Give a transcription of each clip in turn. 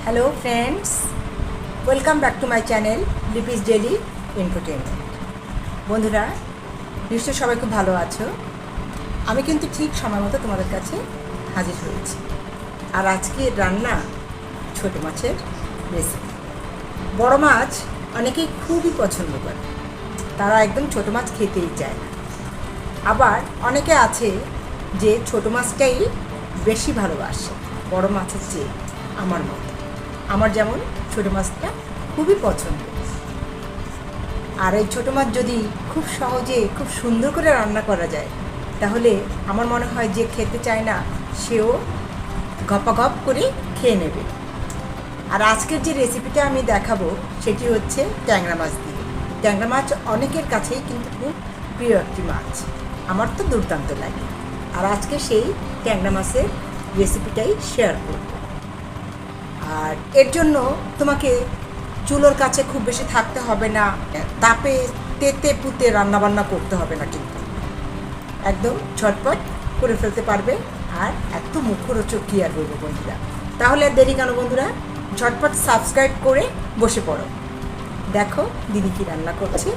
Hello friends, welcome back to my channel Lipi's daily entertainment. বন্ধুরা, নিশ্চয়ই সবাই খুব ভালো আছো। আমি কিন্তু ঠিক সময় মতো তোমাদের কাছে হাজির হয়েছি। আর আজকে রান্না ছোটো মাছের রেসিপি। বড় মাছ অনেকেই খুবই পছন্দ করে, তারা একদম ছোটো মাছ খেতেই চায় না। আবার অনেকে আছে যে ছোটো মাছটাই বেশি ভালোবাসে বড় মাছের চেয়ে। আমার মতো, আমার যেমন ছোটো মাছটা খুবই পছন্দ। আর এই ছোটো মাছ যদি খুব সহজে খুব সুন্দর করে রান্না করা যায়, তাহলে আমার মনে হয় যে খেতে চায় না সেও গপাগপ করে খেয়ে নেবে। আর আজকের যে রেসিপিটা আমি দেখাবো সেটি হচ্ছে ট্যাংরা মাছ দিয়ে। ট্যাংরা মাছ অনেকের কাছেই কিন্তু খুব প্রিয় একটি মাছ, আমার তো দুর্দান্ত লাগে। আর আজকে সেই ট্যাংরা মাছের রেসিপিটাই শেয়ার করব। আর এর জন্য তোমাকে চুলোর কাছে খুব বেশি থাকতে হবে না, তাপে তেতে পুতে রান্নাবান্না করতে হবে না, কিন্তু একদম ঝটপট করে ফেলতে পারবে। আর এত মুখরোচক কী আর বলবো বন্ধুরা। তাহলে আর দেরি কেন বন্ধুরা, ঝটপট সাবস্ক্রাইব করে বসে পড়ো। দেখো দিদি কী রান্না করছে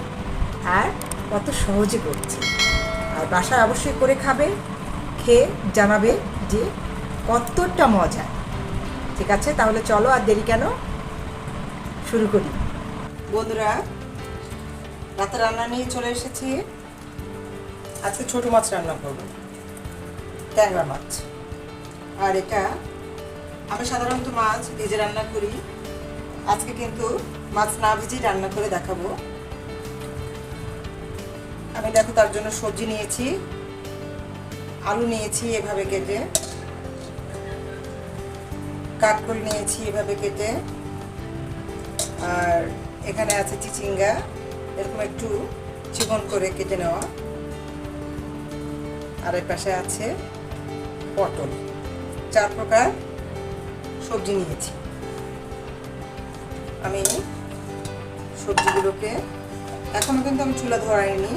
আর কত সহজে করছে। আর বাসায় অবশ্যই করে খাবে, খেয়ে জানাবে যে কতটা মজা। ঠিক আছে, তাহলে চলো আর দেরি কেন, শুরু করি। বন্ধুরা, রাতে রান্না নিয়ে চলে এসেছি। আজকে ছোটো মাছ রান্না করবো, ট্যাংরা মাছ। আর এটা আমি সাধারণত মাছ ভেজে রান্না করি, আজকে কিন্তু মাছ না ভেজেই রান্না করে দেখাবো। আমি দেখো তার জন্য সবজি নিয়েছি, আলু নিয়েছি এভাবে কেটে, কাঠকল নিয়েছি এভাবে কেটে, আর এখানে আছে চিচিঙ্গা, এরকম একটু চিকন করে কেটে নেওয়া। আর এর পাশে আছে পটল। 4 প্রকার সবজি নিয়েছি। আমি সবজিগুলোকে এখনো কিন্তু আমি চুলা ধরাইনি,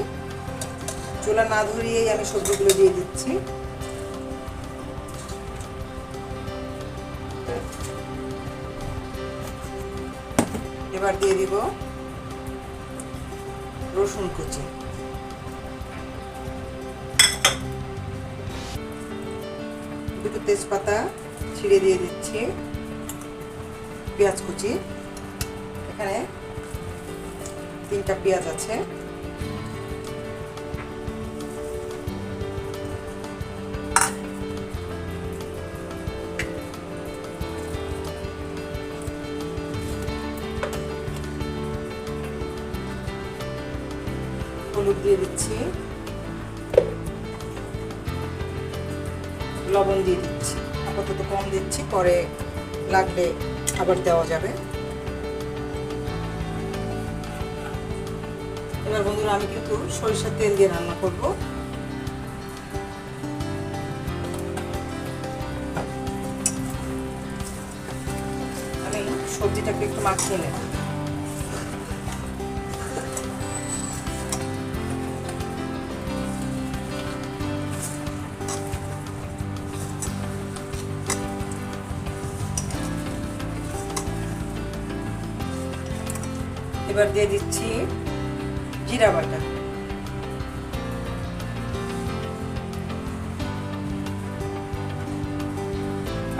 চুলা না ধরিয়েই আমি সবজিগুলো দিয়ে দিচ্ছি। এবার দিয়ে দিব রসুন কুচি, দুটো তেজপাতা ছিঁড়ে দিয়ে দিচ্ছি, পেঁয়াজ কুচি, এখানে 3টা পেঁয়াজ আছে, হলুদ দিয়ে দিচ্ছি, লবণ দিয়ে দিচ্ছি, আপাতত কম দিচ্ছি, পরে লাগলে আবার দেওয়া যাবে। এবার বন্ধুরা, আমি কিন্তু সরিষার তেল দিয়ে রান্না করব। আমি সবজিটাকে একটু মাখিয়ে নেব। এবার দিয়ে দিচ্ছি জিরা বাটা,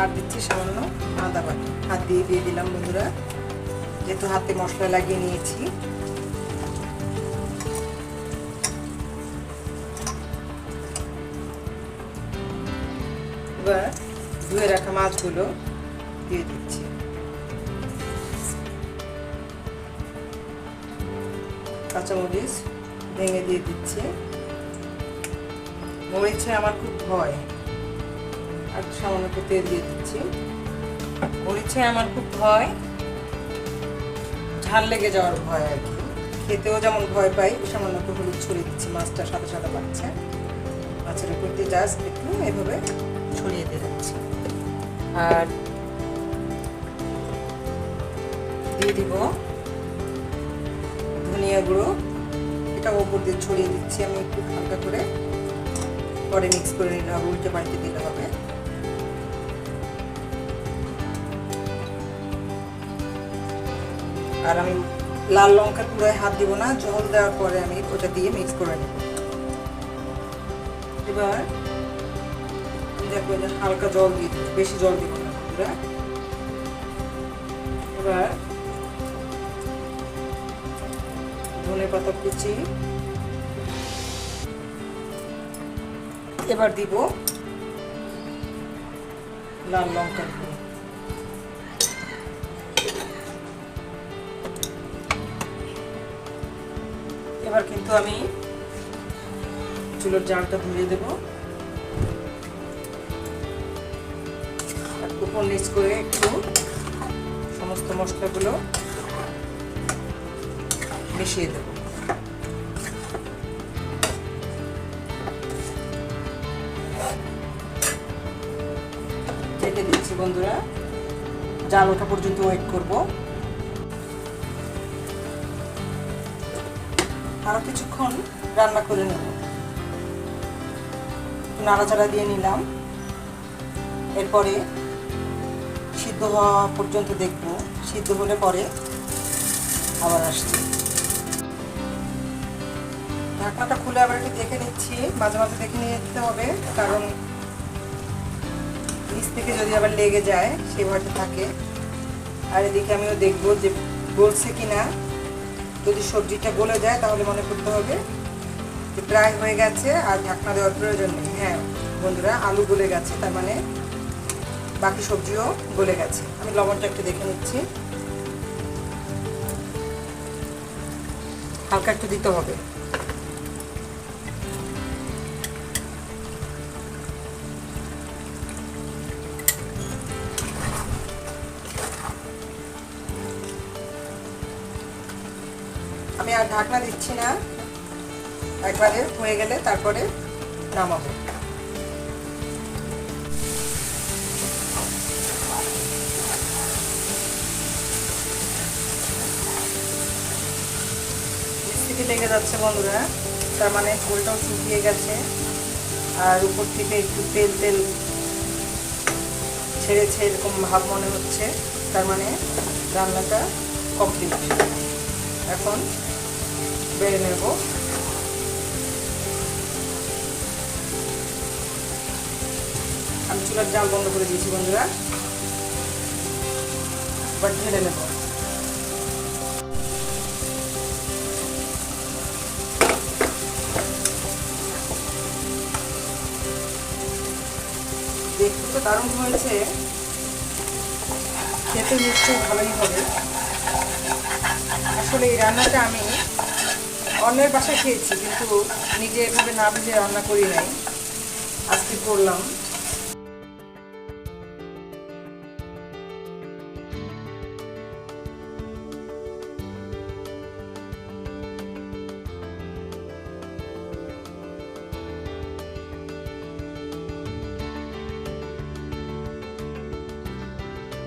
আর দিচ্ছি সামান্য আদা বাটা। হাত দিয়ে দিয়ে দিলাম বন্ধুরা, যেহেতু হাতে মশলা লাগিয়ে নিয়েছি। এবার ধুয়ে রাখা মাছগুলো দিয়ে দিচ্ছি। কাঁচামরিচ ভেঙে দিয়ে দিচ্ছি। মরিচে আমার খুব ভয়, আর সামান্য একটু তেল দিয়ে দিচ্ছি। মরিচে আমার খুব ভয়, ঝাল লেগে যাওয়ার ভয় আর কি। খেতেও যেমন ভয় পাই, সামান্য একটু হলুদ ছড়িয়ে দিচ্ছি। মাছটা সাদা সাদা লাগছে, মাছের উপর দিয়ে জাস্ট একটু এভাবে ছড়িয়ে দিয়ে দিচ্ছি। আর দিয়ে দিব ধনিয়া গুঁড়ো, এটা ওপর দিয়ে ছড়িয়ে দিচ্ছি আমি একটু হালকা করে, পরে মিক্স করে নিতে হবে, উল্টে পাল্টে দিতে হবে। আর আমি লাল লঙ্কার পুরোয় হাত দিব না, জল দেওয়ার পরে আমি ওটা দিয়ে মিক্স করে নেব। এবার দেখো হালকা জল দিয়ে দিব, বেশি জল দিব না বন্ধুরা। এবার ধনেপাতা কুচি, এবার দিব লাল লঙ্কার গুঁড়ো, এবার কিন্তু আমি চুলোর জালটা ধরিয়ে দেব। উপর নিচ করে একটু সমস্ত মশলাগুলো মিশিয়ে দেব। ঢেকে দিচ্ছি বন্ধুরা, জাল ওঠা পর্যন্ত ওয়েট করব। আরো কিছুক্ষণ রান্না করে নেব। নাড়াচাড়া দিয়ে নিলাম। এরপরে সিদ্ধ হওয়া পর্যন্ত দেখব, সিদ্ধ হলে পরে আবার আসছি। ঢাকনাটা খুলে আবার একটু দেখে নিচ্ছি, মাঝে মাঝে দেখে নিতে হবে, কারণ নিচ থেকে যদি আবার লেগে যায় সেই ভয়টা থাকে। আর এদিকে আমিও দেখবো যে গলছে কিনা। যদি সবজিটা গলে যায় তাহলে মনে করতে হবে যে প্রায় হয়ে গেছে, আর ঢাকনা দেওয়ার প্রয়োজন নেই। হ্যাঁ বন্ধুরা, আলু গলে গেছে, তার মানে বাকি সবজিও গলে গেছে। আমি লবণটা একটু দেখে নিচ্ছি, হালকা একটু দিতে হবে। আমি আর ঢাকনা দিচ্ছি না, একবারে হয়ে গেলে তারপরে নামাবো। মিষ্টিতে লেগে যাচ্ছে বন্ধুরা, তার মানে ঝোলটাও শুকিয়ে গেছে, আর উপর থেকে একটু তেল তেল ছেড়েছে এরকম ভাব মনে হচ্ছে, তার মানে রান্নাটা কমপ্লিট। এখন বেড়ে নেব। আমি চুলার জাল বন্ধ করে দিয়েছি বন্ধুরা, এবার ঢেলে নেব। দেখতে তো দারুণ হয়েছে, খেতে নিশ্চয়ই ভালোই হবে। আসলে এই রান্নাটা আমি অন্যের বাসায় খেয়েছি, কিন্তু নিজে এভাবে না ভেজে রান্না করি নাই, আজকে করলাম।